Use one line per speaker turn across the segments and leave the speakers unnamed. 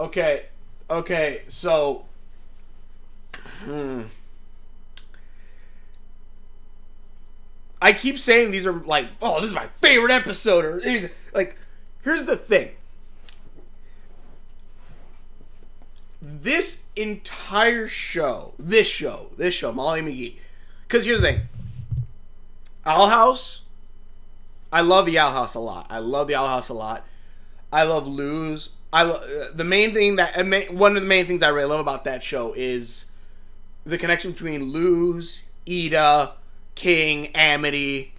Okay, so I keep saying these are like, oh, this is my favorite episode, or like, here's the thing. This entire show, Molly McGee, because here's the thing. Owl House, I love the Owl House a lot. I love Luz. The main thing one of the main things I really love about that show is the connection between Luz, Ida, King, Amity,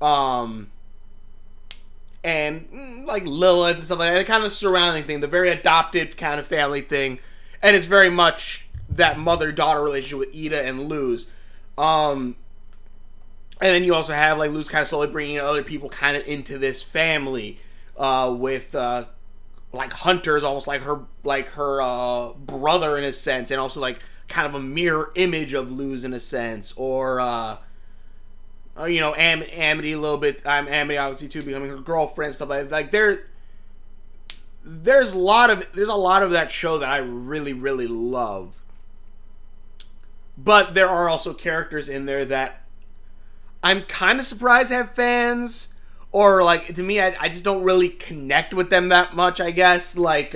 and like Lilith and stuff like that. The kind of surrounding thing, the very adopted kind of family thing, and it's very much that mother-daughter relationship with Ida and Luz. And then you also have like Luz kind of slowly bringing other people kind of into this family, with like Hunter's almost like her brother in a sense, and also like kind of a mirror image of Luz in a sense, or Amity a little bit. Amity obviously too, becoming her girlfriend, stuff like that. Like there's a lot of that show that I really, really love. But there are also characters in there that I'm kind of surprised have fans, or like, to me, I just don't really connect with them that much, I guess. Like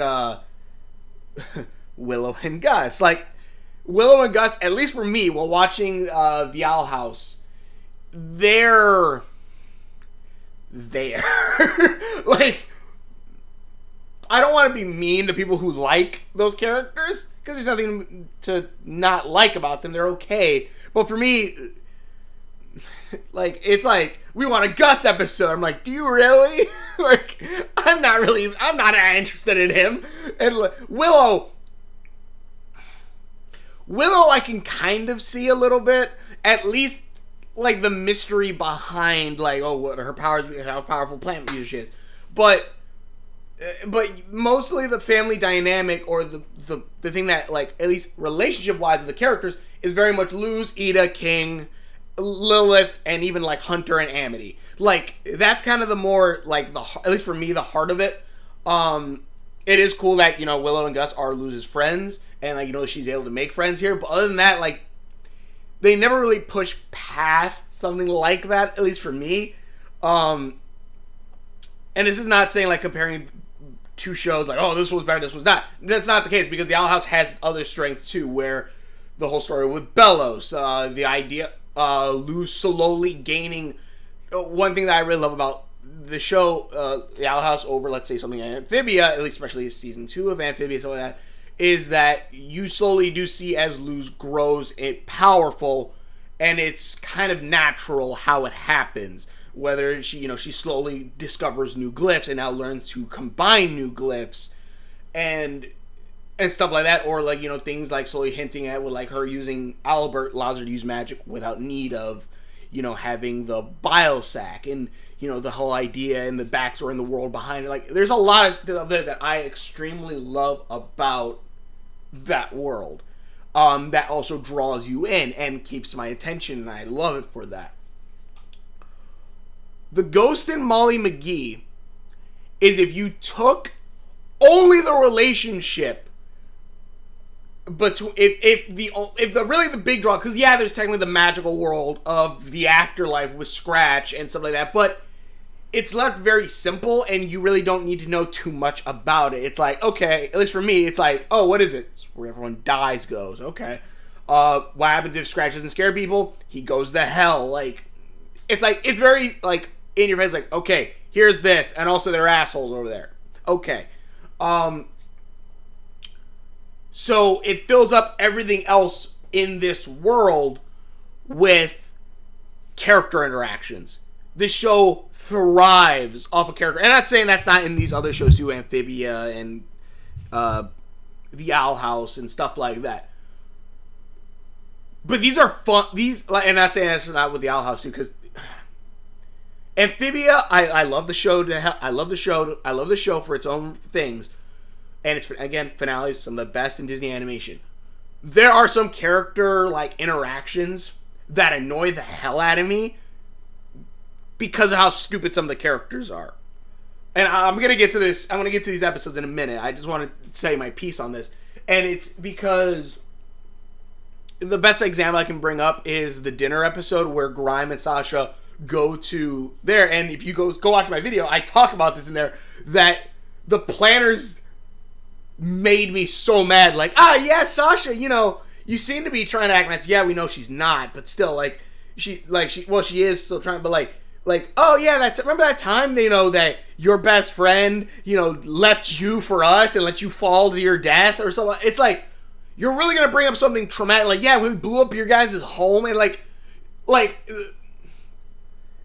Willow and Gus. Like Willow and Gus, at least for me, while watching the Owl House, they're there. Like, I don't want to be mean to people who like those characters, because there's nothing to not like about them. They're okay. But for me, like, it's like, we want a Gus episode. I'm like, do you really? Like, I'm not that interested in him. And Willow, I can kind of see a little bit, at least, like, the mystery behind, like, oh, what her powers, how powerful plant user she is. But mostly the family dynamic, or the thing that, like, at least relationship-wise of the characters, is very much Luz, Ida, King, Lilith, and even like Hunter and Amity. Like, that's kind of the more, like, at least for me, the heart of it. It is cool that, Willow and Gus are Luz's friends, and, like, she's able to make friends here. But other than that, like, they never really push past something like that, at least for me. And this is not saying, like, comparing two shows, like, oh, this was better, this was not. That's not the case, because the Owl House has other strengths too, where the whole story with Bellows, the idea, Luz slowly gaining. One thing that I really love about the show, the Owl House, over, let's say, something in Amphibia, at least especially season 2 of Amphibia, something like that, is that you slowly do see as Luz grows it powerful, and it's kind of natural how it happens. Whether she slowly discovers new glyphs and now learns to combine new glyphs, and stuff like that, or like, things like slowly hinting at with like her using Albert allows her to use magic without need of, having the biosac, and the whole idea and the backstory and the world behind it. Like, there's a lot of that I extremely love about that world, that also draws you in and keeps my attention, and I love it for that. The Ghost in Molly McGee is, if you took only the relationship, but if the big draw, because there's technically the magical world of the afterlife with Scratch and stuff like that, but it's left very simple, and you really don't need to know too much about it. It's like, okay, at least for me, it's like, oh, what is it? It's where everyone dies goes. Okay. What happens if Scratch doesn't scare people? He goes to hell. Like, it's very, like, in your face, like, okay, here's this, and also they're assholes over there. Okay. So it fills up everything else in this world with character interactions. This show thrives off of character. And I'm not saying that's not in these other shows too, Amphibia and the Owl House and stuff like that. But these are fun. And I'm not saying that's not with the Owl House too, because Amphibia, I love the show. I love the show for its own things. And it's, again, finales, some of the best in Disney animation. There are some character, like, interactions that annoy the hell out of me because of how stupid some of the characters are. and I'm gonna get to this. I'm gonna get to these episodes in a minute. I just want to say my piece on this, and it's because the best example I can bring up is the dinner episode where Grime and Sasha go to there, and if you go watch my video, I talk about this in there, that the planners made me so mad. Like, yeah, Sasha, you seem to be trying to act nice. Yeah, we know she's not, but still, she is still trying, but oh yeah, remember that time, that your best friend, left you for us and let you fall to your death or something. It's like, you're really gonna bring up something traumatic, like, yeah, we blew up your guys' home, and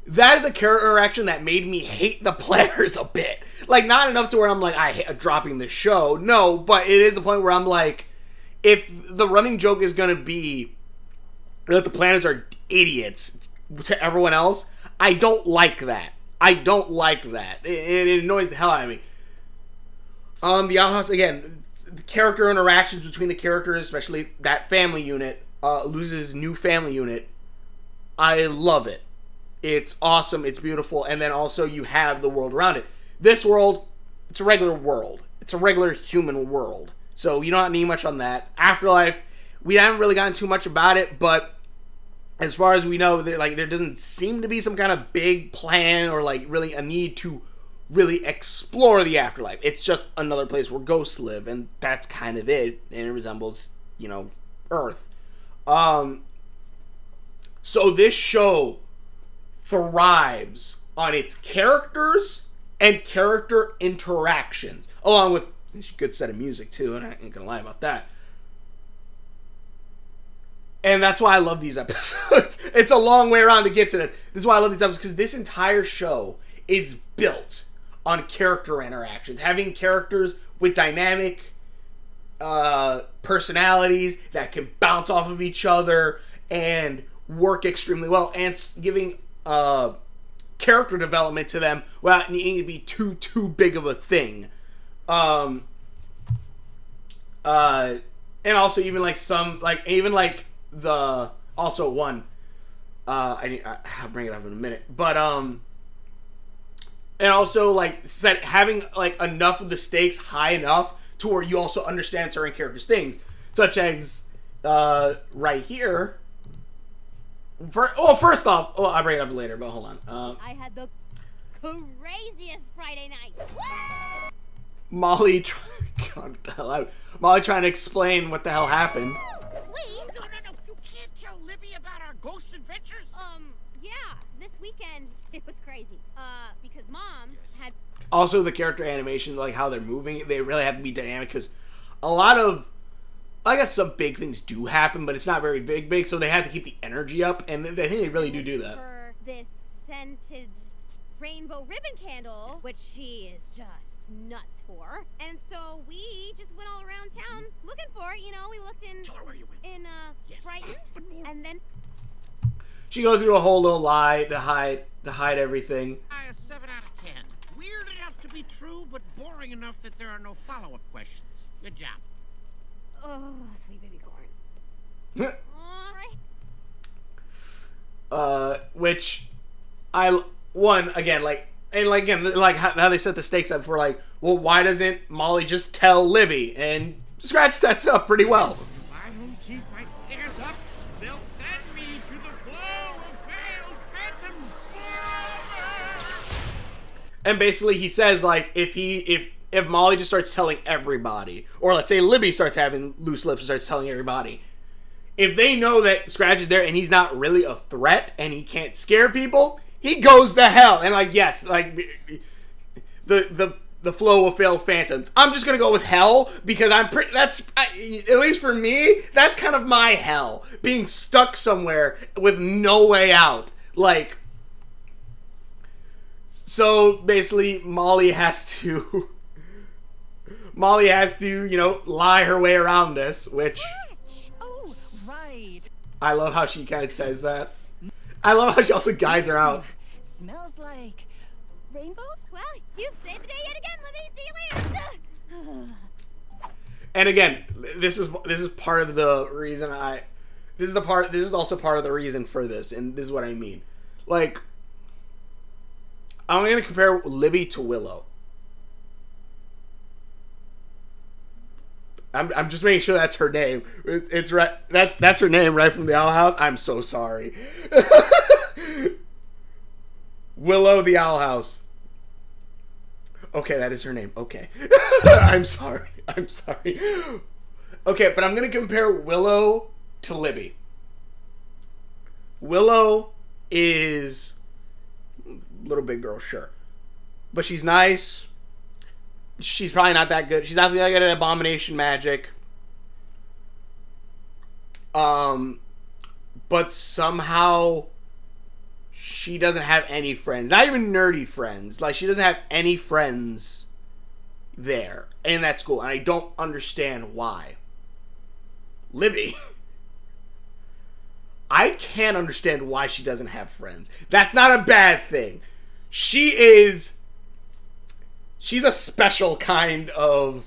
that is a character interaction that made me hate the players a bit. Like, not enough to where I'm like, I hate dropping the show. No, but it is a point where I'm like, if the running joke is going to be that the planners are idiots to everyone else, I don't like that. It annoys the hell out of me. The Outhouse, again, the character interactions between the characters, especially that family unit, loses new family unit. I love it. It's awesome. It's beautiful. And then also you have the world around it. This world, it's a regular world. It's a regular human world. So you don't need much on that. Afterlife, we haven't really gotten too much about it, but as far as we know, there doesn't seem to be some kind of big plan or really a need to really explore the afterlife. It's just another place where ghosts live, and that's kind of it. And it resembles, Earth. So this show thrives on its characters and character interactions, along with a good set of music too, and I ain't gonna lie about that. And that's why I love these episodes. It's a long way around to get to this. This is why I love these episodes, because this entire show is built on character interactions, having characters with dynamic personalities that can bounce off of each other and work extremely well, and giving character development to them without needing to be too big of a thing. And also even the also one I'll bring it up in a minute, but and also having enough of the stakes high enough to where you also understand certain characters' things, such as right here. First off, I'll bring it up later, but hold on.
I had the craziest Friday night.
Molly, God, what the hell out. Molly trying to explain what the hell happened.
Wait.
No, you can't tell Libby about our ghost adventures.
Yeah, this weekend it was crazy. Because Mom had.
Also, the character animation, how they're moving, they really have to be dynamic, because a lot of, I guess some big things do happen, but it's not very big, so they have to keep the energy up, and I think they really do that.
For this scented rainbow ribbon candle, which she is just nuts for, and so we just went all around town looking for it. We looked in
Yes.
Brighton, and then
she goes through a whole little lie to hide everything.
A 7 out of 10. Weird enough to be true, but boring enough that there are no follow-up questions. Good job.
oh, sweet baby corn. Alright.
Which how they set the stakes up for well, why doesn't Molly just tell Libby? And Scratch sets up pretty well.
If I don't keep my stairs up, they'll send me to the flow of veiled phantoms forever.
And basically he says if Molly just starts telling everybody, or let's say Libby starts having loose lips and starts telling everybody, if they know that Scratch is there and he's not really a threat and he can't scare people, he goes to hell. And yes, the flow of failed phantoms. I'm just gonna go with hell because at least for me, that's kind of my hell, being stuck somewhere with no way out. So basically, Molly has to, lie her way around this, which.
Oh, right.
I love how she kind of says that. I love how she also guides her out.
Smells like rainbows?
Well, you've saved the day yet again. Let me see you later.
And again, this is part of the reason this is also part of the reason for this, and this is what I mean. I'm gonna compare Libby to Willow. I'm just making sure that's her name. It's right. That's her name, right, from the Owl House. I'm so sorry. Willow the Owl House. Okay, that is her name. Okay. I'm sorry. Okay, but I'm going to compare Willow to Libby. Willow is a little big girl, sure. But she's nice. She's probably not that good. She's not that good at abomination magic. But somehow she doesn't have any friends. Not even nerdy friends. Like, she doesn't have any friends there in that school. And I don't understand why. Libby. I can't understand why she doesn't have friends. That's not a bad thing. She's a special kind of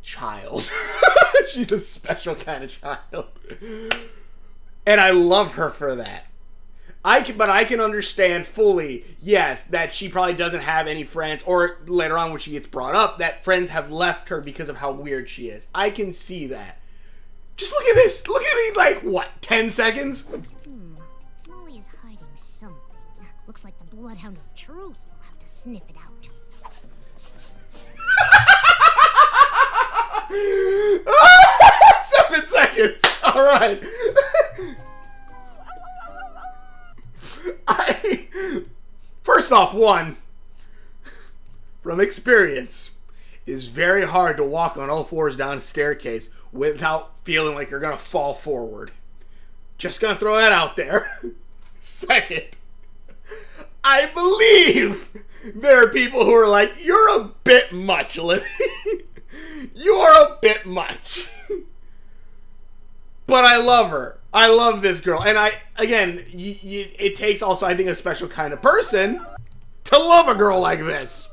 child. She's a special kind of child. And I love her for that. But I can understand fully, yes, that she probably doesn't have any friends, or later on when she gets brought up, that friends have left her because of how weird she is. I can see that. Just look at this. Look at these, like, what, 10 seconds?
Molly is hiding something. Looks like the bloodhound of truth will have to sniff it out.
7 seconds. All right. First off, one, from experience, it is very hard to walk on all fours down a staircase without feeling like you're gonna fall forward. Just gonna throw that out there. Second, I believe there are people who are like, you're a bit much, Libby. You're a bit much. But I love her. I love this girl. And it takes also, I think, a special kind of person to love a girl like this.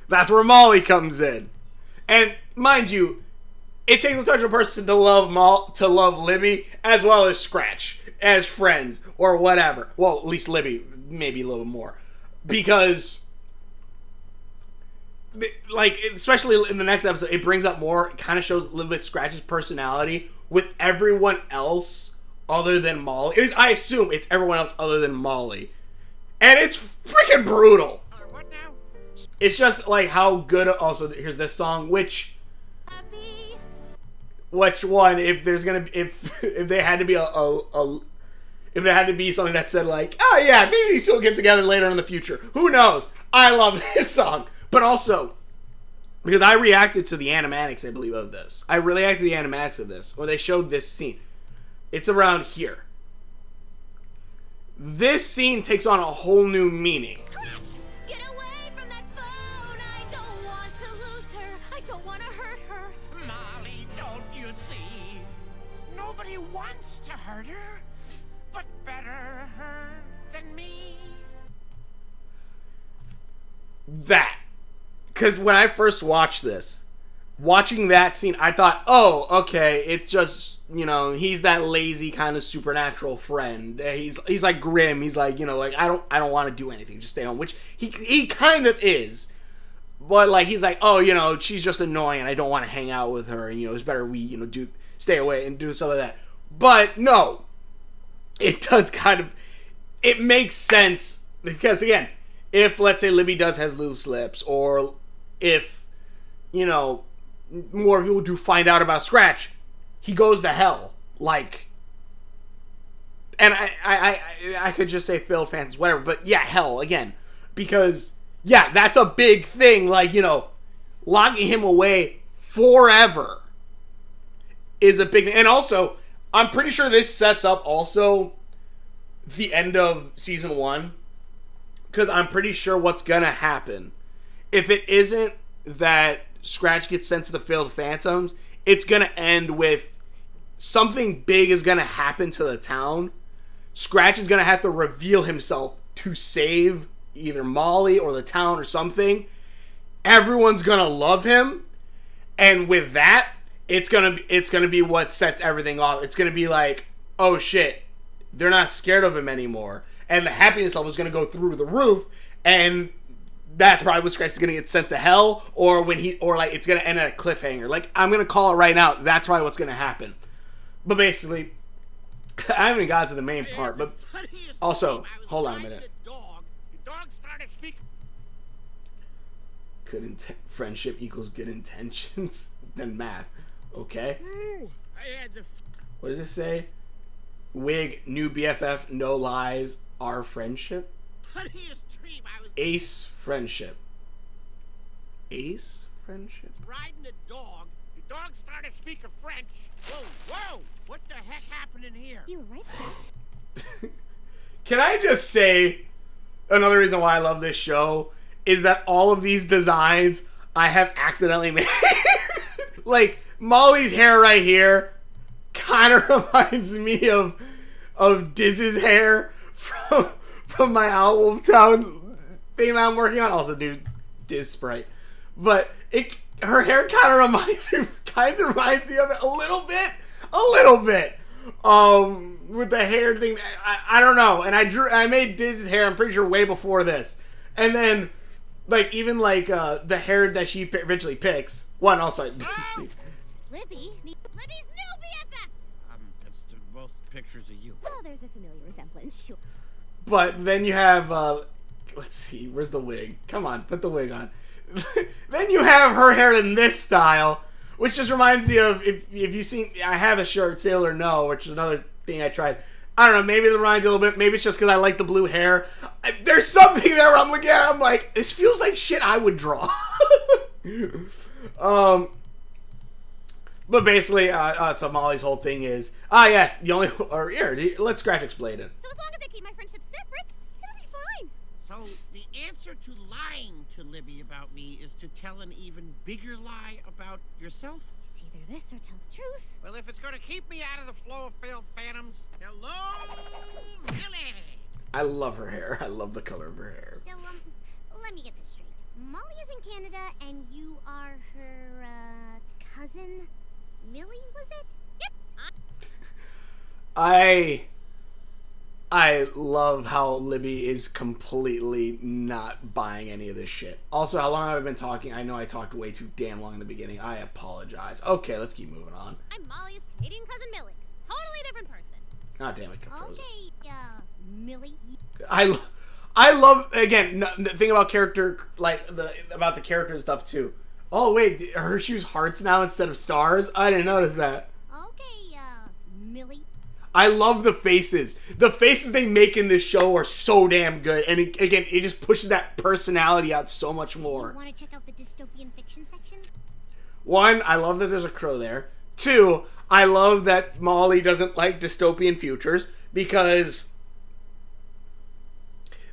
That's where Molly comes in. And mind you, it takes a special person to love Libby as well as Scratch as friends or whatever. Well, at least Libby, maybe a little more. Because, like, especially in the next episode, it brings up more, it kind of shows a little bit Scratch's personality with everyone else other than Molly. I assume it's everyone else other than Molly. And it's freaking brutal.
What now?
It's just like how good. Also, here's this song, which one? If there's gonna be, if they had to be if there had to be something that said like, oh yeah, maybe these two will get together later in the future. Who knows? I love this song, but also because I reacted to the animatics, I believe, of this. I reacted to the animatics of this, or they showed this scene. It's around here. This scene takes on a whole new meaning.
Scratch! Get away from that phone! I don't want to lose her! I don't want to hurt her!
Molly, don't you see? Nobody wants to hurt her, but better her than me.
That. Because when I first watched this, watching that scene, I thought, oh, okay, it's just, you know, he's that lazy kind of supernatural friend. He's like grim. He's like, you know, like, I don't want to do anything. Just stay home, which he kind of is. But, like, he's like, oh, you know, she's just annoying and I don't want to hang out with her. And, you know, it's better we, you know, stay away and do some of that. But, no. It does kind of, it makes sense. Because, again, if, let's say, Libby does has loose lips, or if, you know, more people do find out about Scratch, he goes to hell. Like, and I could just say failed fans, whatever, but yeah, hell, again. Because, yeah, that's a big thing, like, you know, locking him away forever is a big thing. And also, I'm pretty sure this sets up also the end of season 1. Because I'm pretty sure what's going to happen, if it isn't that Scratch gets sent to the Failed Phantoms, it's going to end with something big is going to happen to the town. Scratch is going to have to reveal himself to save either Molly or the town or something. Everyone's going to love him. And with that, it's going to be what sets everything off. It's going to be like, oh shit, they're not scared of him anymore. And the happiness level is going to go through the roof. And that's probably when Scratch is gonna get sent to hell, or when like it's gonna end at a cliffhanger. Like, I'm gonna call it right now. That's probably what's gonna happen. But basically, I haven't even got to the main part. But also, hold on a minute. Friendship equals good intentions. Then math. Okay. What does it say? Wig, new BFF, no lies, our friendship. Ace friendship. Ace friendship?
Riding a dog. The dog started speaking French. Whoa, whoa! What the heck happened in here?
You were right, Scratch.
Can I just say, another reason why I love this show is that all of these designs I have accidentally made. Like, Molly's hair right here kind of reminds me of Diz's hair from my Owlwolf Town theme I'm working on. Also, dude, Diz Sprite. But her hair kind of reminds me of it a little bit. With the hair thing, I don't know. And I made Diz's hair, I'm pretty sure, way before this. And then, like, even like the hair that she eventually picks. One also.
Libby's new BFF.
That's both pictures of you.
Well, there's a familiar resemblance, sure.
But then you have, let's see, where's the wig? Come on, put the wig on. Then you have her hair in this style, which just reminds me of, if you've seen, I have a shirt, Sailor No, which is another thing I tried. I don't know, maybe it reminds you a little bit. Maybe it's just because I like the blue hair. There's something there where I'm looking at it, I'm like, this feels like shit I would draw. But basically, so Molly's whole thing is, yes, the only, or here, let Scratch explain it.
So as long as I keep my friendship separate, it'll be fine.
So the answer to lying to Libby about me is to tell an even bigger lie about yourself?
It's either this or tell the truth.
Well, if it's going to keep me out of the flow of failed phantoms, hello, Millie!
I love her hair. I love the color of her hair.
So, let me get this straight. Molly is in Canada, and you are her, cousin? Millie, was it?
Yep.
I love how Libby is completely not buying any of this shit. Also, how long have I been talking? I know I talked way too damn long in the beginning. I apologize. Okay, let's keep moving on.
I'm Molly's Canadian cousin Millie. Totally different person.
God damn it, Frozen.
Okay, Millie.
I love, again, the thing about character, like, about the character stuff, too. Oh, wait, her shoes hearts now instead of stars? I didn't notice that.
Okay, Millie.
I love the faces. The faces they make in this show are so damn good. And again, it just pushes that personality out so much more.
You want to check out the dystopian fiction section?
One, I love that there's a crow there. Two, I love that Molly doesn't like dystopian futures because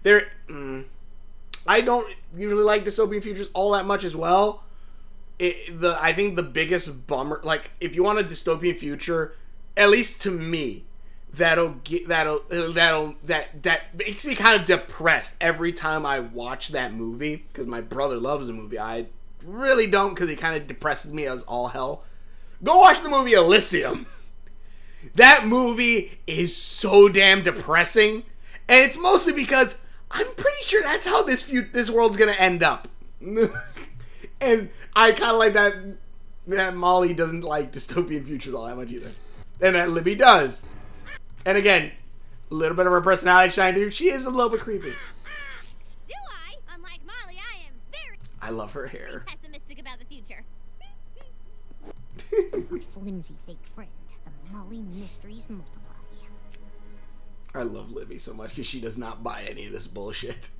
I don't usually like dystopian futures all that much as well. I think the biggest bummer, like, if you want a dystopian future, at least to me, that makes me kind of depressed every time I watch that movie, because my brother loves the movie. I really don't, because it kind of depresses me as all hell. Go watch the movie Elysium. That movie is so damn depressing, and it's mostly because I'm pretty sure that's how this world's gonna end up. And I kind of like that Molly doesn't like dystopian futures all that much either. And that Libby does. And again, a little bit of her personality shining through. She is a little bit creepy.
Do I? Unlike Molly, I am very
I love her hair.
pessimistic about the future.
Flimsy fake friend. The Molly mysteries multiply.
I love Libby so much because she does not buy any of this bullshit.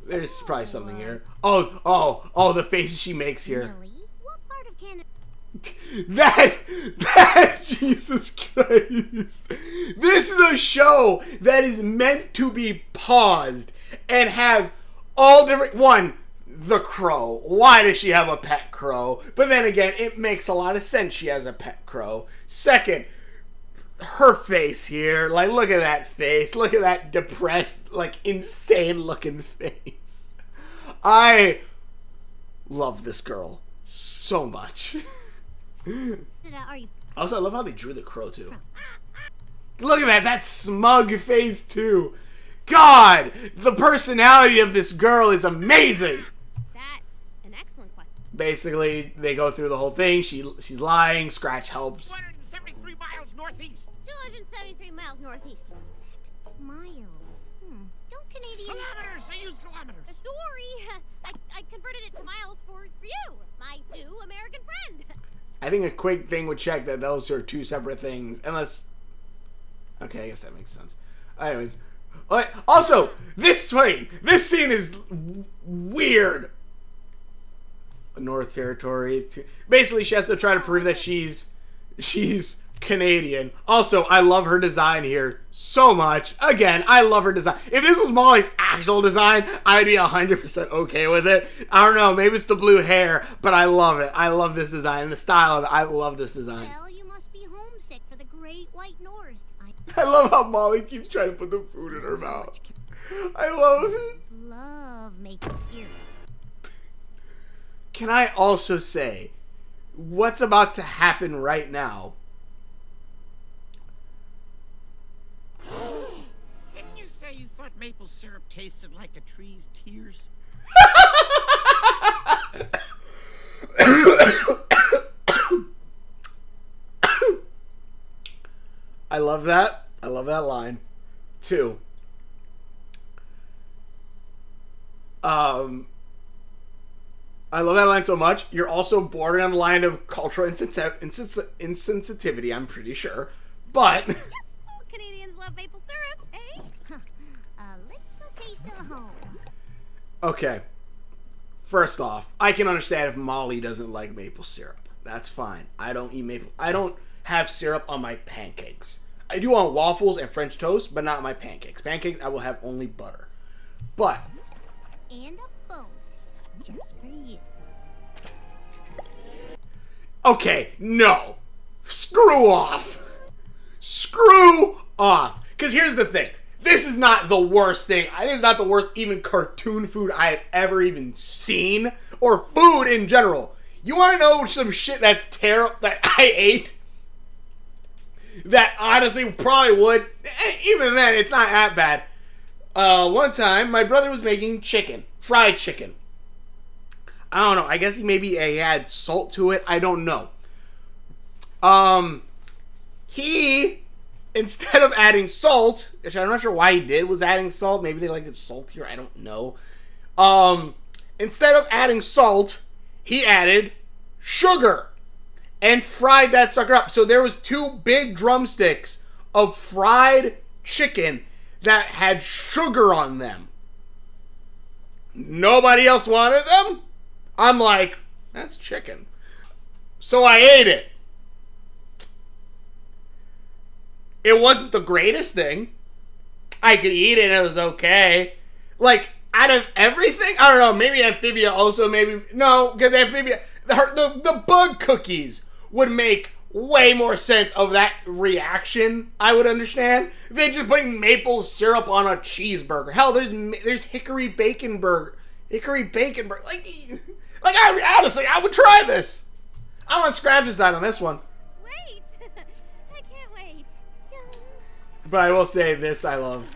There's probably something here. Oh, the faces she makes here.
Millie, what part of Canada?
That, Jesus Christ. This is a show that is meant to be paused and have all different, one, the crow. Why does she have a pet crow? But then again, it makes a lot of sense she has a pet crow. Second, her face here. Like, look at that face. Look at that depressed, like, insane looking face. I love this girl so much. Also, I love how they drew the crow, too. Look at that smug face, too. God, the personality of this girl is amazing.
That's an excellent question.
Basically, they go through the whole thing. She's lying. Scratch helps.
273 miles northeast.
273 miles northeast to be exact. Miles. Don't Canadians...
Kilometers. They use kilometers.
Sorry, I converted it to miles for you, my new American friend.
I think a quick thing would check that those are two separate things. Unless... Okay, I guess that makes sense. Anyways. Also, this scene is weird. North Territory. Basically, she has to try to prove that she's Canadian. Also, I love her design here so much. Again, I love her design. If this was Molly's actual design, I'd be 100% okay with it. I don't know, maybe it's the blue hair, but I love it. I love this design. The style of it, I love this design.
Well, you must be homesick for the Great White North.
I love how Molly keeps trying to put the food in her mouth. I love it.
Love maple syrup.
Can I also say, what's about to happen right now?
Didn't you say you thought maple syrup tasted like a tree's tears?
I love that. I love that line. 2. I love that line so much. You're also bordering on the line of cultural insensitivity, I'm pretty sure. But...
Canadians love maple syrup, eh?
A little taste of home.
Okay. First off, I can understand if Molly doesn't like maple syrup. That's fine. I don't eat maple... I don't have syrup on my pancakes. I do on waffles and French toast, but not my pancakes. Pancakes, I will have only butter. But...
And a bonus. Just for you.
Okay, no. Screw off. Screw off. Because here's the thing. This is not the worst thing. This is not the worst even cartoon food I have ever even seen. Or food in general. You want to know some shit that's terrible that I ate? That honestly probably would. Even then, it's not that bad. One time, my brother was making chicken. Fried chicken. I don't know. I guess he had salt to it. I don't know. He, instead of adding salt, which I'm not sure why he did, was adding salt. Maybe they liked it saltier. I don't know. Instead of adding salt, he added sugar and fried that sucker up. So there was 2 big drumsticks of fried chicken that had sugar on them. Nobody else wanted them. I'm like, that's chicken. So I ate it. It wasn't the greatest thing. I could eat it and it was okay. Like, out of everything, I don't know, maybe Amphibia also, maybe, no, because Amphibia, the bug cookies would make way more sense of that reaction, I would understand. Than just putting maple syrup on a cheeseburger. Hell, there's hickory bacon burger. Like, honestly, I would try this. I'm on Scratch's side on this one.
Wait, I can't wait. Yum.
But I will say this I love.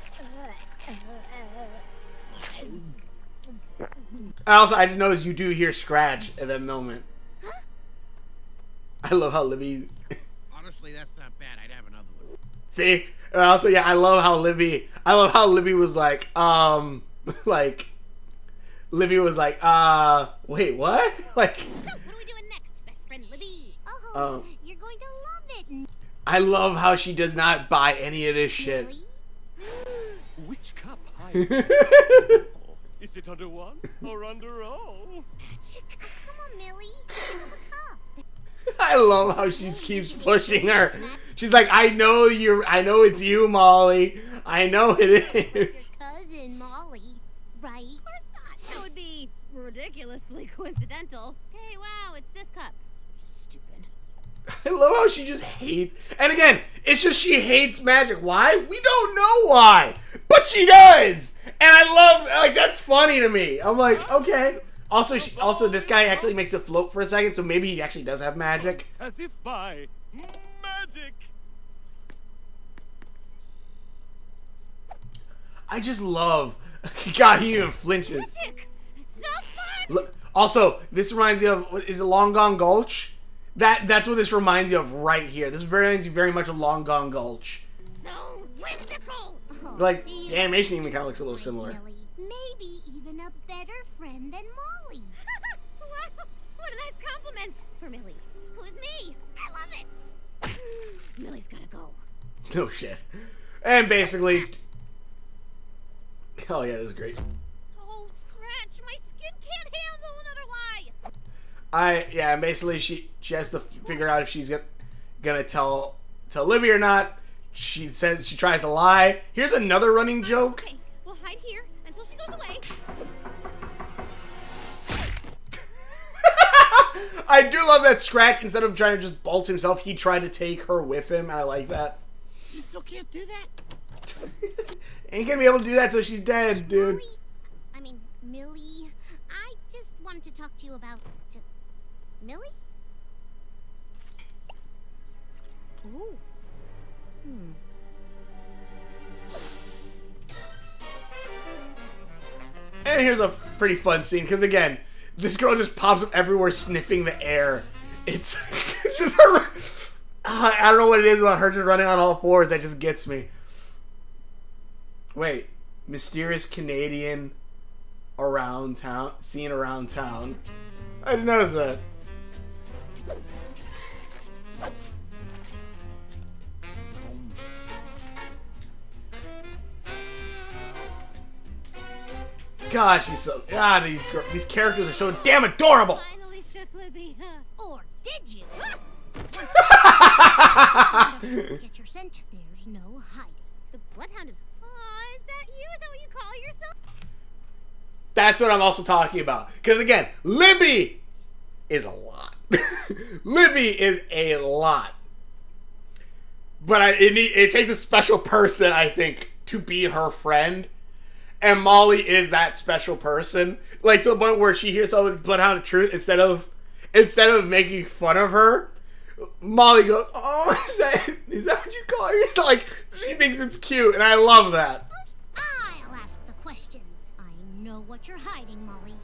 I just noticed you do hear Scratch at that moment. I love how Libby...
Honestly, that's not bad. I'd have another one.
See? Also, yeah, I love how Libby was like, Libby was like, wait, what? Like...
So, what are we doing next, best friend Libby?
Oh, you're going to love it.
I love how she does not buy any of this shit.
Really?
Which cup? Is it under one or under all?
Magic. Come on, Millie. Give him a cup.
I love how she keeps pushing her. She's like, I know it's you, Molly. I know it is.
Your cousin, Molly. Right?
Of course not. That would be ridiculously coincidental. Hey, wow, it's this cup. Stupid.
I love how she just hates. And again, it's just she hates magic. Why? We don't know why. But she does. And I love, like, that's funny to me. I'm like, okay. Also, this guy actually makes it float for a second, so maybe he actually does have magic.
As if by magic.
I just love. God, he even flinches.
Magic. It's so fun.
Look, also, this reminds you of, is it Long Gone Gulch? That's what this reminds you of right here. This reminds you very much of Long Gone Gulch.
So whimsical.
Oh,
Like,
feel
the animation even kind of looks a little
free,
similar.
Millie. Maybe even a better friend than Molly.
Wow, what a nice compliment for Millie. Who's me? I love it. Millie's gotta go.
No shit. And basically... Oh yeah, this is great.
Oh, Scratch, my skin can't handle another lie.
And basically she has to figure out if she's gonna tell Libby or not. She says she tries to lie. Here's another running joke.
Okay, we'll hide here until she goes away.
I do love that Scratch, instead of trying to just bolt himself, he tried to take her with him. I like that.
You still can't do that?
Ain't gonna be able to do that till she's dead, dude.
Millie, I just wanted to talk to you about... Millie? Ooh.
And here's a pretty fun scene, because again, this girl just pops up everywhere sniffing the air. It's just her... I don't know what it is about her just running on all fours that just gets me. Wait. Mysterious Canadian around town. Seen around town. I just noticed that. God, she's so... God, these characters are so damn adorable!
Finally shook Libby, huh?
Or did you? Get your scent. There's no hiding.
The Bloodhound is... Aw, is that you? Is that what you call yourself?
That's what I'm also talking about. Because again, Libby is a lot. Libby is a lot. But it takes a special person, I think, to be her friend. And Molly is that special person. Like, to the point where she hears something Bloodhound of Truth, instead of making fun of her, Molly goes, "Oh, is that what you call her?" It's like, she thinks it's cute, and I love that.
I'll ask the questions. I know what you're hiding, Molly.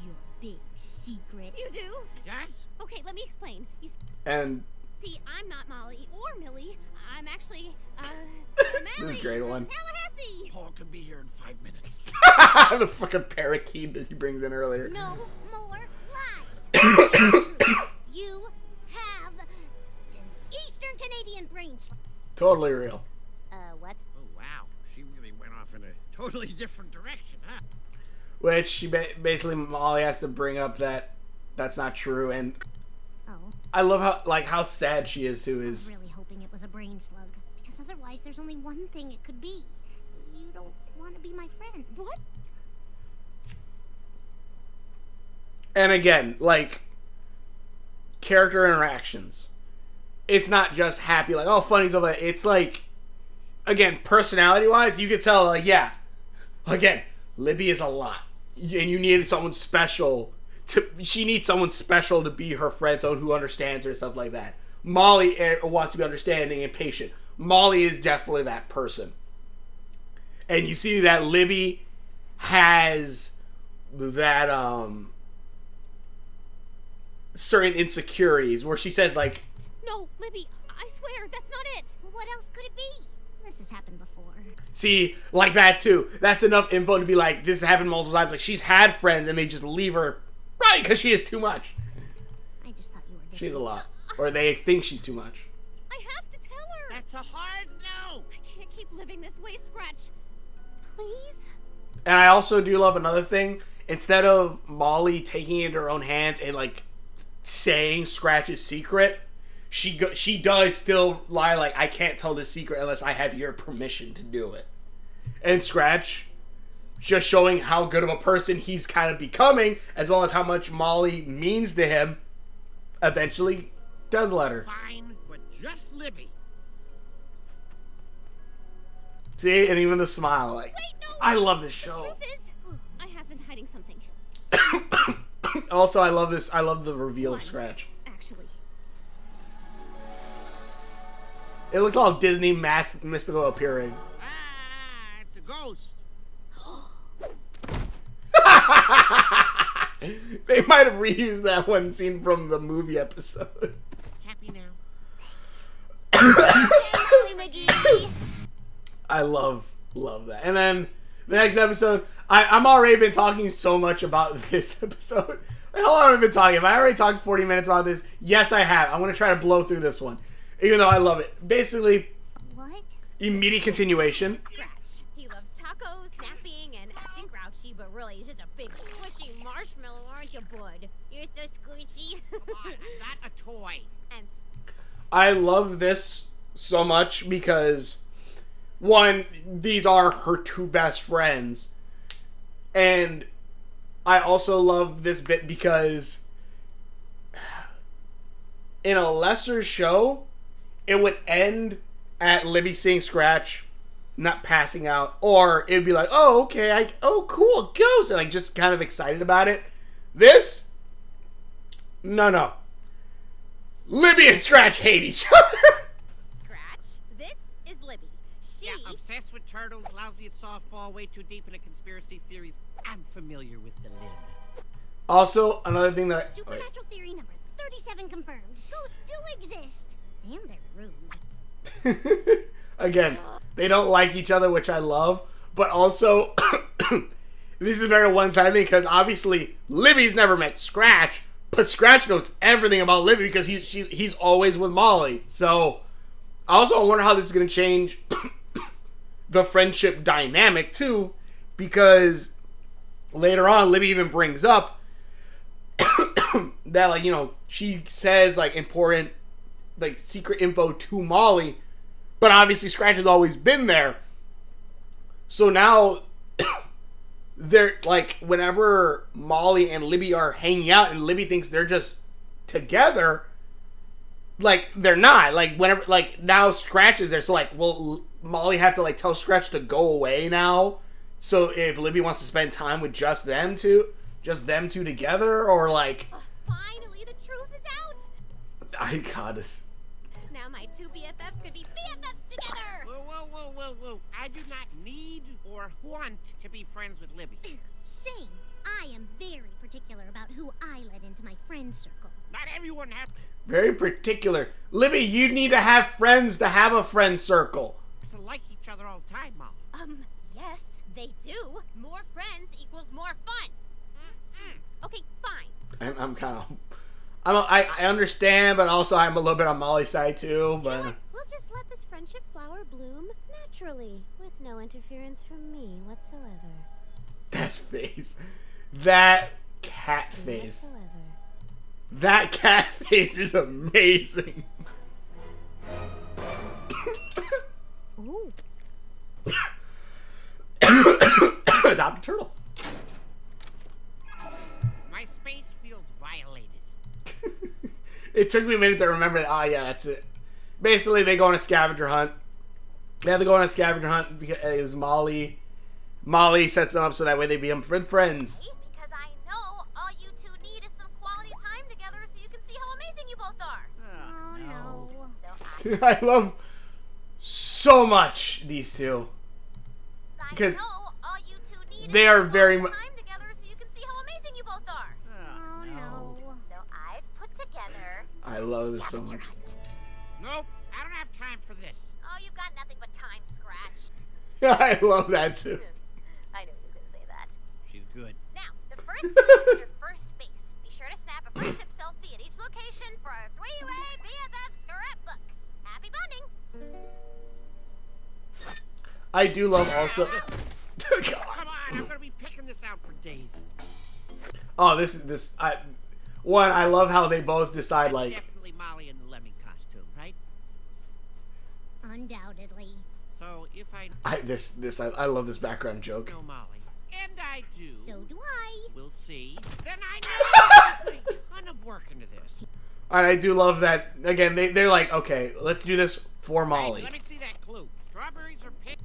Your big secret.
You do?
Yes?
Okay, let me explain. You
And
see, I'm not Molly or Millie. I'm actually,
this is a great one.
Tallahassee.
Paul could be here in 5 minutes.
The fucking parakeet that he brings in earlier.
No more lies. You have an Eastern Canadian brain.
Totally real.
What?
Oh, wow. She really went off in a totally different direction, huh?
Which she basically Molly has to bring up that that's not true, and
Oh.
I love how sad she is too. Is
I'm really hoping it was a brain slug, because otherwise there's only one thing it could be. You don't want to be my friend.
What?
and again, like, character interactions. It's not just happy, like, oh, funny stuff. It's like, again, personality-wise, you could tell, like, yeah, again, Libby is a lot, and you needed someone special she needs someone special to be her friend, someone who understands her, stuff like that. Molly wants to be understanding and patient. Molly is definitely that person. And you see that Libby has that certain insecurities where she says, like,
No, Libby, I swear, that's not it.
Well, what else could it be? This has happened before.
see, like that too. That's enough info to be like, this has happened multiple times. Like, she's had friends and they just leave her, right, because she is too much.
I just thought you were different.
She's a lot. Or they think she's too much.
I have to tell her.
That's a hard no.
I can't keep living this way, Scratch. Please?
And I also do love another thing. Instead of Molly taking it into her own hands and, like, saying Scratch's secret, she does still lie, like, I can't tell this secret unless I have your permission to do it. And Scratch, just showing how good of a person he's kind of becoming, as well as how much Molly means to him, eventually does let her.
Fine, but just Libby.
See? And even the smile, like,
Wait, no.
I love this
The
show.
truth is, I have been hiding something.
Also, I love this. I love the reveal of
One,
Scratch.
Actually.
It looks all Disney mystical appearing.
Ah, it's a ghost.
They might have reused that one scene from the movie episode.
Happy now?
Molly McGee.
I love that. And then the next episode, I'm already been talking so much about this episode. How long have I been talking? Have I already talked 40 minutes about this? Yes, I have. I'm going to try to blow through this one, even though I love it. Basically,
What?
immediate continuation.
Scratch. He loves tacos, napping, and acting grouchy, but really he's just a big squishy marshmallow, aren't you, bud? You're so squishy.
Come on, I'm not a toy.
And
I love this so much because, one, these are her two best friends. And I also love this bit because in a lesser show, it would end at Libby seeing Scratch, not passing out, or it would be like, oh, okay, oh, cool, ghost, and like just kind of excited about it. This, no. Libby and Scratch hate each other.
Scratch, this is Libby. She...
Yeah, obsessed with turtles, lousy at softball, way too deep into conspiracy theories. I'm familiar with the lib.
Also, another thing that
Supernatural theory number 37 confirmed. Ghosts do exist. And they're rude.
again, they don't like each other, which I love, but also this is very one-sided because obviously Libby's never met Scratch, but Scratch knows everything about Libby because he's always with Molly. So I also wonder how this is going to change the friendship dynamic too, because later on Libby even brings up that, like, you know, she says like important like secret info to Molly, but obviously Scratch has always been there. So now they're like, whenever Molly and Libby are hanging out and Libby thinks they're just together, like they're not. Like whenever, like now Scratch is there, so like, will Molly have to like tell Scratch to go away now? So if Libby wants to spend time with just them two together, or like,
Finally, the truth is out.
I gotta.
Now my two BFFs could be BFFs together.
Whoa. I do not need or want to be friends with Libby.
Same. I am very particular about who I let into my friend circle.
Not everyone has
Very particular. Libby, you need to have friends to have a friend circle.
to like each other all the time, Mom.
Yes, they do. More friends equals more fun. Okay, fine.
I'm kind of... I understand, but also I'm a little bit on Molly's side too,
You know
but...
what? We'll just let this friendship flower bloom naturally, with no interference from me whatsoever.
That face. That cat face.
Whatsoever.
That cat face is amazing.
Ooh.
Adopt a turtle.
My space feels violated.
It took me a minute to remember that. Yeah, that's it. Basically, they go on a scavenger hunt. They have to go on a scavenger hunt because Molly sets them up so that way they become friends.
Because I know all you two need is some quality time together so you can see how amazing you both are.
Oh no.
So
I love so much these two.
I
Because
know all you two need
they
is
are
some
very
quality time together so you can see how amazing you both are.
Oh no.
So I've put together...
I love this so much.
Nope, I don't have time for this.
Oh, you've got nothing but time, Scratch.
I love that too.
I knew he was going to say that.
She's good.
Now, the first clue is your first base. Be sure to snap a friendship selfie at each location for a three-way BFF scrapbook. Happy bonding!
I do love also... God.
Come on, I'm gonna be picking this out for days.
Oh, I love how they both decide, like...
Definitely Molly in the lemming costume, right?
Undoubtedly.
So if I
I love this background joke.
know Molly, and I do,
So do I.
we'll see, then I know a ton of work into this.
And I do love that, again, they're like, okay, let's do this for Molly.
Hey, let me see that clue. Strawberries are pink.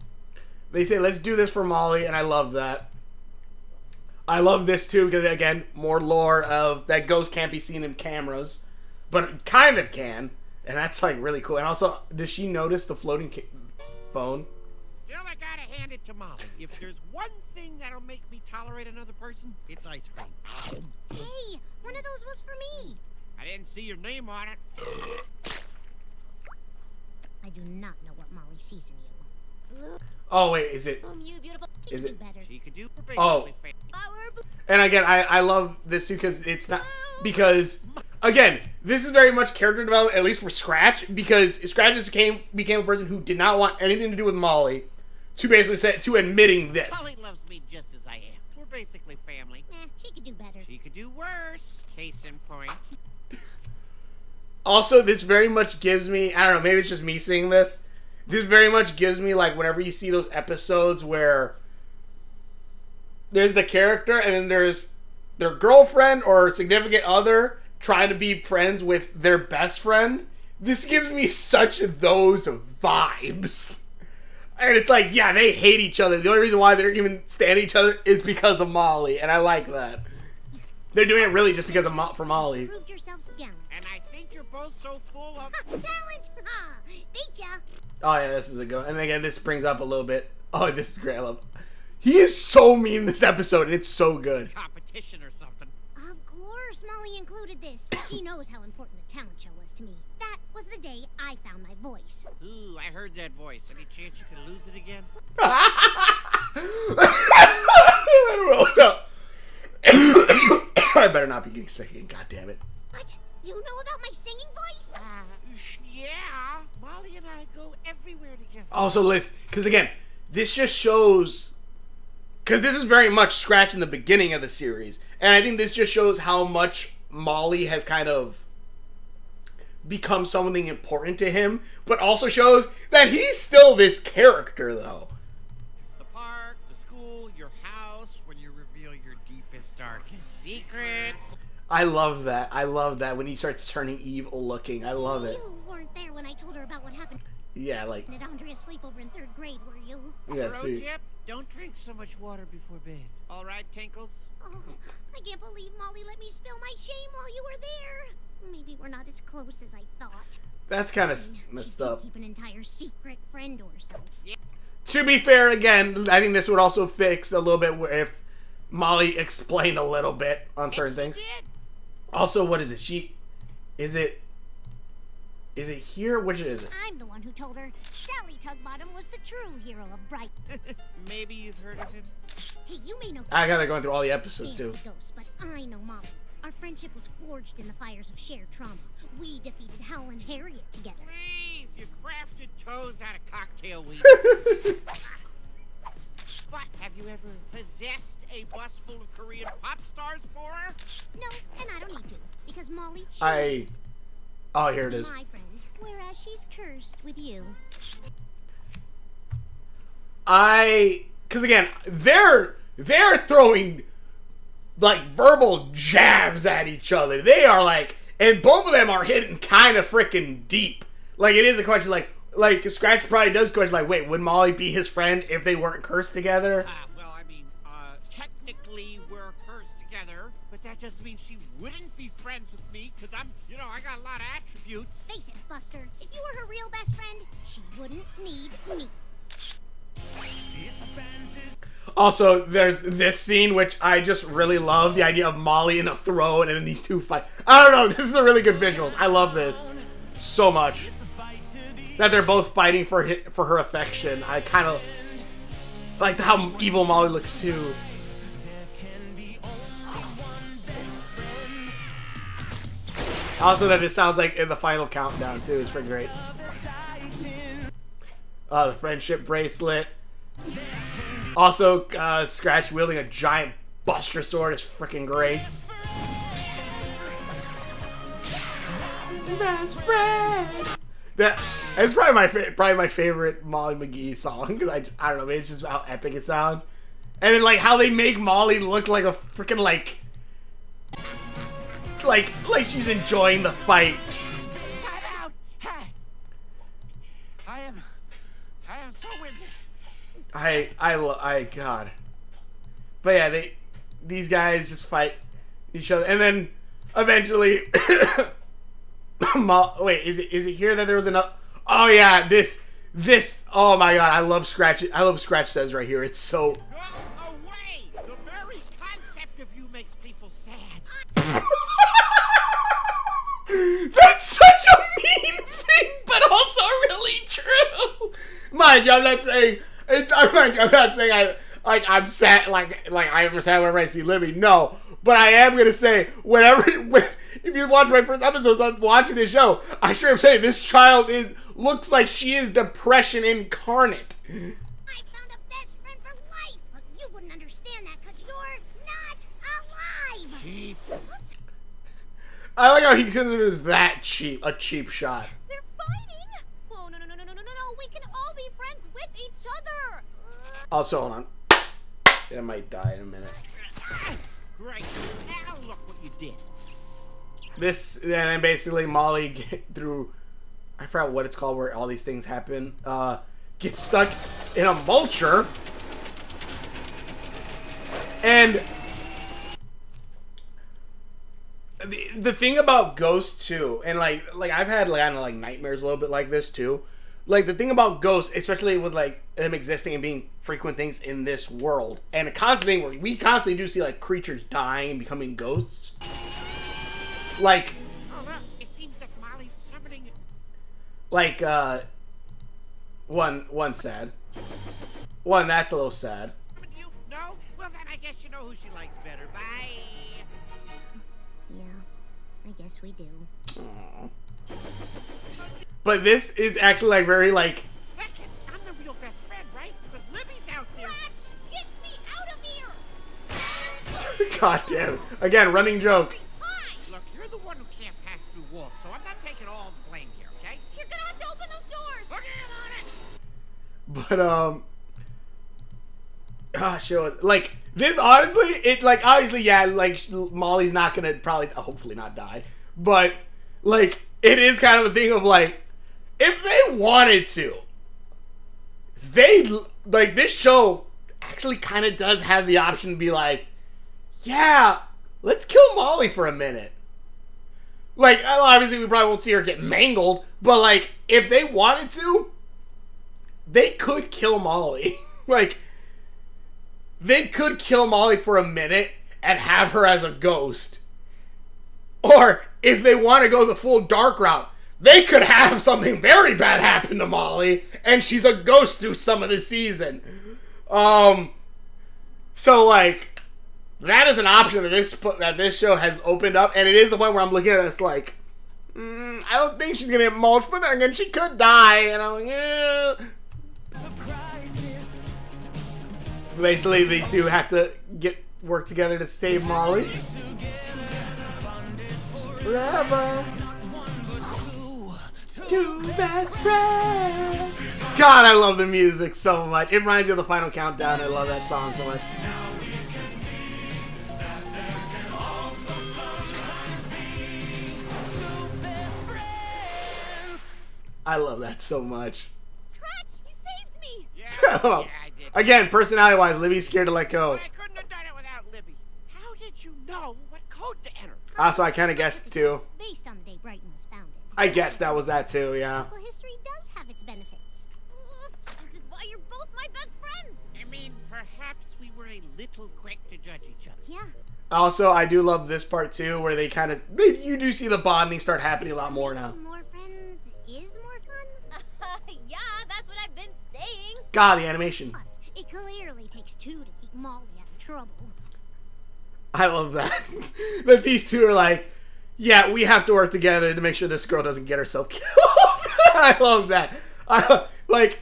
They say, let's do this for Molly, and I love that. I love this too, because again, more lore of that ghost can't be seen in cameras, but it kind of can, and that's like really cool. And also, does she notice the floating phone?
Still, I gotta hand it to Molly. If there's one thing that'll make me tolerate another person, it's ice cream.
Hey, one of those was for me.
I didn't see your name on it.
I do not know what Molly sees in you.
Oh wait, is it?
You beautiful.
Is it-
Better.
She could do basically
Oh.
Flower
And again, I love this too because it's not because again, this is very much character development, at least for Scratch, because Scratch just became a person who did not want anything to do with Molly, to basically say to admitting this.
Molly loves me just as I am. We're basically family.
She could do better.
She could do worse. Case in point.
Also, this very much gives me, I don't know, maybe it's just me seeing this. This very much gives me, like, whenever you see those episodes where there's the character and then there's their girlfriend or significant other trying to be friends with their best friend. This gives me such those vibes. And it's like, yeah, they hate each other. The only reason why they're even standing each other is because of Molly, and I like that. They're doing it really just because of for Molly.
Proved yourselves again.
And I think you're both so full of...
Talent! Ha! Beat ya!
Oh yeah, this is a good one. And again, this brings up a little bit. Oh, this is great. I love. He is so mean this episode, and it's so good.
competition or something.
Of course, Molly included this. She knows how important the talent show was to me. That was the day I found my voice.
Ooh, I heard that voice. Any chance you could lose it again?
I better not be getting sick again. God damn it.
What? You know about my singing voice?
Yeah. Molly and I go everywhere together.
Also, let's, because again, this just shows, because this is very much Scratch in the beginning of the series, and I think this just shows how much Molly has kind of become something important to him, but also shows that he's still this character, though.
The park, the school, your house, when you reveal your deepest, darkest secrets.
I love that. I love that when he starts turning evil looking. I love it.
You weren't there when I told her about what happened
Yeah, like,
at Andrea's sleepover in 3rd grade, were you?
yeah, see.
Rojep, don't drink so much water before bed. All right, Tinkles?
Oh, I can't believe Molly let me spill my shame while you were there. Maybe we're not as close as I thought.
That's kind of
I
messed
can't
up.
keep an entire secret friend or so.
To be fair, again, I think this would also fix a little bit if Molly explained a little bit on certain things.
Did.
Also, what is it? Is it here? Which is it?
I'm the one who told her Sally Tugbottom was the true hero of Bright.
Maybe you've heard of him.
Hey, you may know
I gotta go through all the episodes too.
fancy ghosts, but I know Molly. Our friendship was forged in the fires of shared trauma. We defeated Hal and Harriet together.
Please, you crafted toes out of cocktail weed. But have you ever possessed a bus full of Korean pop stars for her?
No, and I don't need to, because Molly
Oh, here it is.
my friend, whereas she's cursed with you.
Because again, they're throwing like verbal jabs at each other. They are like, and both of them are hitting kind of freaking deep. Like, it is a question like Scratch probably does question like, wait, would Molly be his friend if they weren't cursed together?
Well, I mean, technically we're cursed together, but that doesn't mean she wouldn't be friends with me, because I got a lot of attributes.
Face it, Buster, if you were her real best friend, she wouldn't need me.
Also, there's this scene which I just really love, the idea of Molly in a throne and then these two fight. I don't know, this is a really good visuals. I love this so much. That they're both fighting for her affection. I kind of like how evil Molly looks too. Also, that it sounds like in the final countdown too. It's pretty great. The friendship bracelet. Also, Scratch wielding a giant Buster sword is freaking great. Best friend. It's probably my favorite Molly Mcgee song, because I don't know, maybe it's just how epic it sounds. And then like how they make Molly look like a freaking like she's enjoying the fight.
Time out! Hey! I am so winded.
God. But yeah, these guys just fight each other, and then eventually, wait, is it here that there was enough? Oh yeah, this This, oh my god, I love Scratch. I love Scratch Says right here. It's so.
Go away! The very concept of you makes people sad.
That's such a mean thing, but also really true. Mind you, I'm not saying I'm not saying I'm sad like I'm sad whenever I see Libby. No, but I am gonna say if you watch my first episodes on watching this show, I sure am saying this child looks like she is depression incarnate.
I found a best friend for life, but you wouldn't understand that because you're not alive.
Cheap.
I like how he considers that a cheap shot.
They're fighting. Oh no. We can all be friends with each other.
Also, hold on. I might die in a minute.
Great. Now look what you did.
This, and then basically Molly get through, I forgot what it's called where all these things happen, gets stuck in a mulcher, and the thing about ghosts too, and like I've had kind of like nightmares a little bit like this too, like the thing about ghosts, especially with like them existing and being frequent things in this world, and a constant thing where we constantly do see like creatures dying and becoming ghosts. Like,
Oh look, it seems that Molly's summoning.
like, one sad. One that's a little sad.
You? No? Well then I guess you know who she likes better. Bye.
Yeah, I guess we do.
Aww. But this is actually like very like.
Second, I'm the real best friend, right? Because Libby's out there.
Scratch, get me out of here.
God damn it. Again, running joke.
Look, you're the one who can't pass through walls, so I'm not taking all the blame here, okay?
You're gonna have to open those doors.
Okay, I'm on it.
But like this honestly, it like obviously yeah, like Molly's not gonna probably hopefully not die, but like it is kind of a thing of like if they wanted to, they like this show actually kind of does have the option to be like, yeah, let's kill Molly for a minute. Like obviously we probably won't see her get mangled, but like if they wanted to, they could kill Molly. Like, they could kill Molly for a minute and have her as a ghost. Or, if they want to go the full dark route, they could have something very bad happen to Molly, and she's a ghost through some of the season. So, like, that is an option that this show has opened up, and it is the point where I'm looking at this like, I don't think she's gonna get mulched, but then again, she could die, and I'm like, Basically, these two have to work together to save Molly. Forever. Two best friends. God, I love the music so much. It reminds me of the Final Countdown. I love that song so much. I love that so much.
Scratch, you saved me.
Yeah, I did.
Again, personality-wise, Libby's scared to let go.
But I couldn't have done it without Libby. How did you know what code to enter?
Also, I kind of guessed too.
Based on the day Brighton was founded.
I guessed that was that too, yeah.
Local history does have its benefits.
Ugh, this is why you're both my best friends.
I mean, perhaps we were a little quick to judge each other.
Yeah.
Also, I do love this part too, where they kind of, you do see the bonding start happening a lot more now.
More friends is more fun.
Yeah, that's what I've been saying.
God, the animation.
Plus, it clearly takes two to keep Molly out of trouble.
I love that. That these two are like, yeah, we have to work together to make sure this girl doesn't get herself killed. I love that. Like,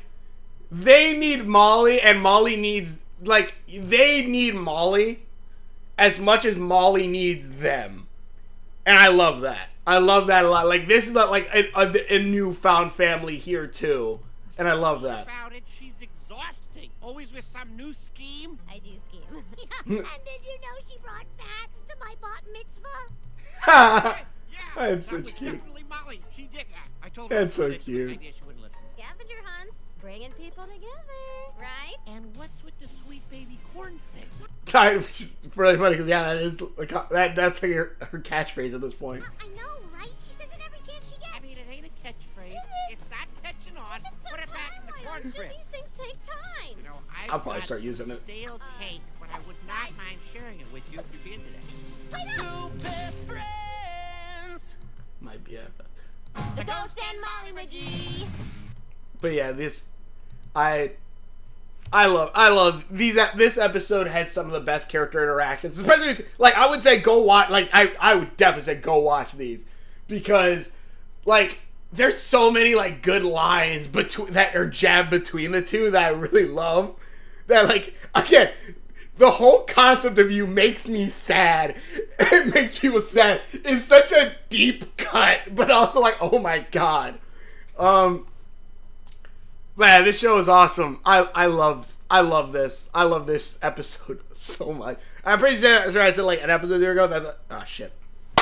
they need Molly, and Molly needs, like, they need Molly as much as Molly needs them. And I love that. I love that a lot. Like, this is like a newfound family here, too. And I love that.
About it, she's exhausting. Always with some new scheme.
I do scheme.
And did you know she brought facts to my bat mitzvah?
Yeah,
That's
that
such
was
cute.
definitely Molly. She did that. I told her.
That's so
that she was
cute.
an idea, she wouldn't listen.
Scavenger hunts, bringing people together, right?
And what's with the sweet baby corn thing?
Which is really funny, because, yeah, that is, that's like her catchphrase at this point.
I know, right? She says it every chance she
I
gets.
mean, it ain't a catchphrase. It's not catching on. Put it back
Unfortunately, these things take time.
You know,
I'll probably start using it.
Stale cake, but I would not mind sharing it with you if you're here today.
My BFF.
The Ghost and Molly McGee.
But yeah, I love these. This episode has some of the best character interactions, especially like I would say go watch. Like I would definitely say go watch these because like there's so many like good lines between that are jabbed between the two that I really love. That like again, the whole concept of you makes me sad. It makes people sad. Is such a deep cut, but also like oh my god. Man, this show is awesome. I love this. I love this episode so much. I'm pretty sure I said like an episode ago that oh shit.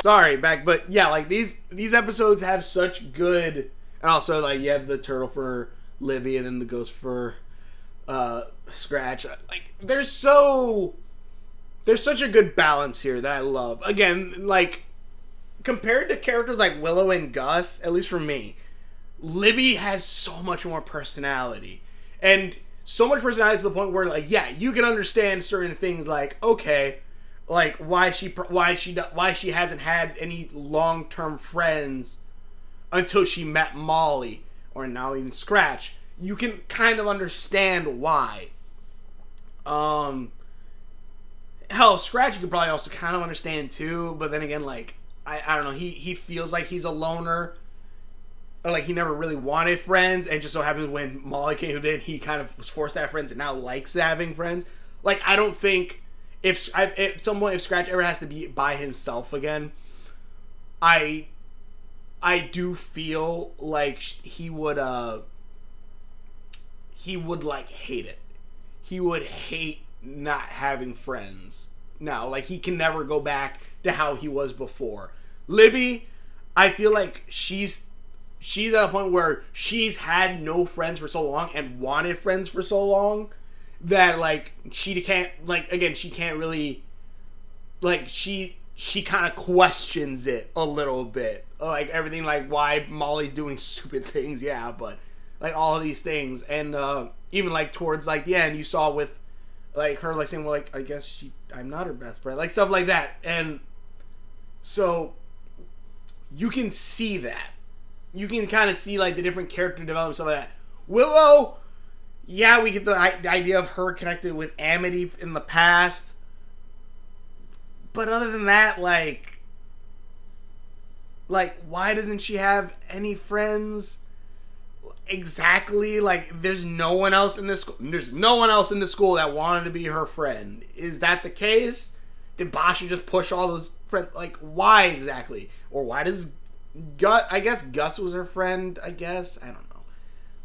Sorry, back, but yeah, like these episodes have such good, and also like you have the turtle for Libby and then the ghost for Scratch. Like there's such a good balance here that I love. Again, like compared to characters like Willow and Gus, at least for me, Libby has so much more personality, and so much personality to the point where, like, yeah, you can understand certain things, like, okay, like why she hasn't had any long-term friends until she met Molly, or now even Scratch. You can kind of understand why. Hell, Scratch you could probably also kind of understand too, but then again, like, I don't know, he feels like he's a loner. Or like he never really wanted friends, and just so happens when Molly came in, he kind of was forced to have friends and now likes having friends. Like I don't think if Scratch ever has to be by himself again, I do feel like he would like hate it. He would hate not having friends now. Like he can never go back to how he was before. Libby, I feel like she's at a point where she's had no friends for so long and wanted friends for so long that like she can't really like she kind of questions it a little bit, like everything, like why Molly's doing stupid things, yeah, but like all of these things, and even like towards like the end you saw with like her like saying, well, like I guess I'm not her best friend, like stuff like that, and so you can see that. You can kind of see, like, the different character development, stuff like that. Willow, yeah, we get the idea of her connected with Amity in the past. But other than that, like, why doesn't she have any friends? Exactly, like, there's no one else in this school. There's no one else in the school that wanted to be her friend. Is that the case? Did Basha just push all those friends? Like, why exactly? Or why does I guess Gus was her friend, I guess. I don't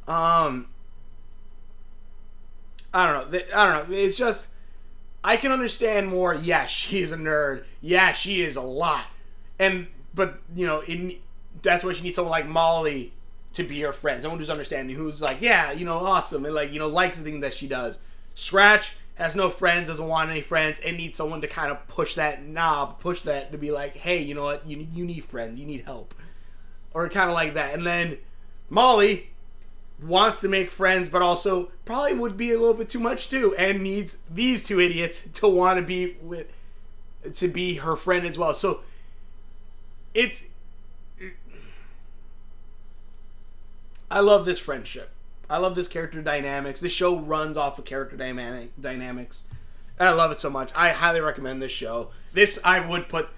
know. I don't know. It's just, I can understand more. Yeah, she's a nerd. Yeah, she is a lot. But, you know, that's why she needs someone like Molly to be her friend. Someone who's understanding, who's like, yeah, you know, awesome. And, like, you know, likes the thing that she does. Scratch has no friends, doesn't want any friends, and needs someone to kind of push that to be like, hey, you know what, you need friends, you need help. Or kind of like that. And then Molly wants to make friends, but also probably would be a little bit too much too, and needs these two idiots to want to be her friend as well. So I love this friendship. I love this character dynamics. This show runs off of character dynamics. And I love it so much. I highly recommend this show. This I would put...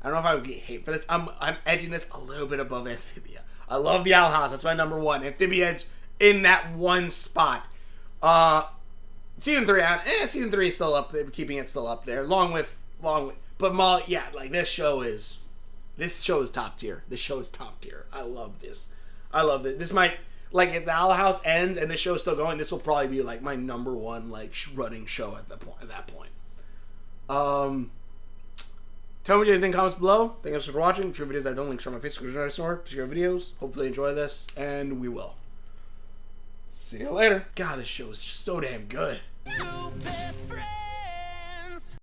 I don't know if I would get hate for this. I'm edging this a little bit above Amphibia. I love the Owl House. That's my number one. Amphibia's in that one spot. Season 3, season 3 is still up there, keeping it still up there. Along with, but Molly, yeah, like this show is top tier. This show is top tier. I love this. I love it. This might, like, if the Owl House ends and the show's still going, this will probably be like my number one like running show at that point. Tell me what you think in the comments below. Thank you so much for watching. True videos I've done, links on my Facebook store. Share videos. Hopefully you enjoy this, and we will. See you later. God, this show is just so damn good.